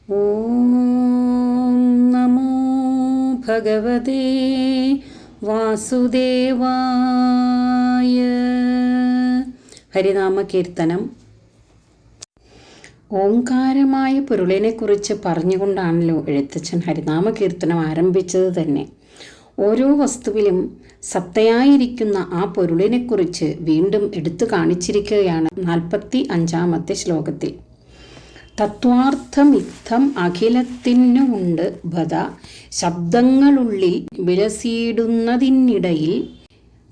ഓം നമോ ഭഗവതേ വാസുദേവായ. ഹരിനാമ കീർത്തനം. ഓംകാരമായ പൊരുളിനെക്കുറിച്ച് പറഞ്ഞുകൊണ്ടാണല്ലോ എഴുത്തച്ഛൻ ഹരിനാമ കീർത്തനം ആരംഭിച്ചത് തന്നെ. ഓരോ വസ്തുവിലും സത്തയായിരിക്കുന്ന ആ പൊരുളിനെക്കുറിച്ച് വീണ്ടും എടുത്തു കാണിച്ചിരിക്കുകയാണ് 45-ാമത്തെ ശ്ലോകത്തിൽ. തത്വാർത്ഥമിത്തം അഖിലത്തിനുമുണ്ട് ബദ, ശബ്ദങ്ങളുള്ളിൽ വിലസിയിടുന്നതിനിടയിൽ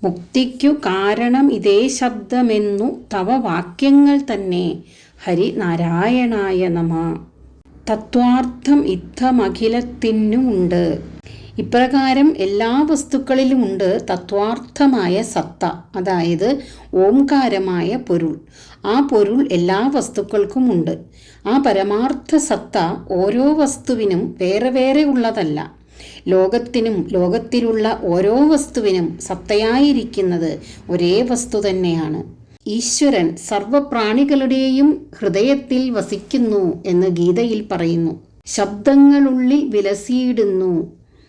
മുക്തിക്കു കാരണം ഇതേ ശബ്ദമെന്നു തവ വാക്യങ്ങൾ തന്നെ. ഹരി നാരായണായ നമ. തത്വാർത്ഥം ഇത്തമഖിലത്തിനുമുണ്ട്. ഇപ്രകാരം എല്ലാ വസ്തുക്കളിലുമുണ്ട് തത്വാർത്ഥമായ സത്ത, അതായത് ഓംകാരമായ പൊരുൾ. ആ പൊരുൾ എല്ലാ വസ്തുക്കൾക്കുമുണ്ട്. ആ പരമാർത്ഥ സത്ത ഓരോ വസ്തുവിനും വേറെ വേറെ ഉള്ളതല്ല. ലോകത്തിനും ലോകത്തിലുള്ള ഓരോ വസ്തുവിനും സത്തയായിരിക്കുന്നത് ഒരേ വസ്തു തന്നെയാണ്. ഈശ്വരൻ സർവപ്രാണികളുടെയും ഹൃദയത്തിൽ വസിക്കുന്നു എന്ന് ഗീതയിൽ പറയുന്നു. ശബ്ദങ്ങളുള്ളിൽ വിലസിയിടുന്നു,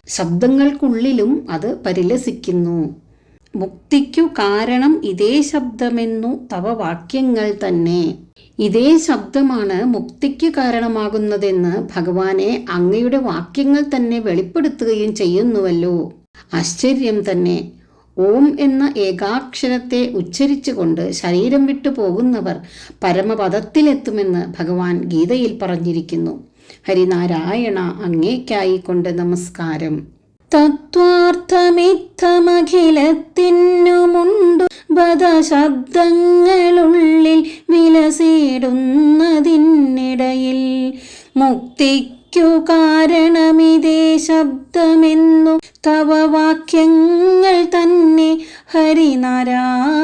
ശബ്ദങ്ങൾക്കുള്ളിലും അത് പരിലസിക്കുന്നു. മുക്തിക്കു കാരണം ഇതേ ശബ്ദമെന്നു തവ വാക്യങ്ങൾ തന്നെ. ഇതേ ശബ്ദമാണ് മുക്തിക്ക് കാരണമാകുന്നതെന്ന് ഭഗവാനെ അങ്ങയുടെ വാക്യങ്ങൾ തന്നെ വെളിപ്പെടുത്തുകയും ചെയ്യുന്നുവല്ലോ. ആശ്ചര്യം തന്നെ. ഓം എന്ന ഏകാക്ഷരത്തെ ഉച്ചരിച്ചുകൊണ്ട് ശരീരം വിട്ടു പോകുന്നവർ പരമപദത്തിലെത്തുമെന്ന് ഭഗവാൻ ഗീതയിൽ പറഞ്ഞിരിക്കുന്നു. ഹരിനാരായണ, അങ്ങേക്കായിക്കൊണ്ട് നമസ്കാരം. തത്വാർത്ഥമിത്തമഖിലത്തിനുമുണ്ടു ബദ, ശബ്ദങ്ങളുള്ളിൽ വിലസിടുന്നതിനിടയിൽ മുക്തിക്കു കാരണമിതേ ശബ്ദമെന്നു തവ വാക്യങ്ങൾ തന്നെ. ഹരിനാരായണായ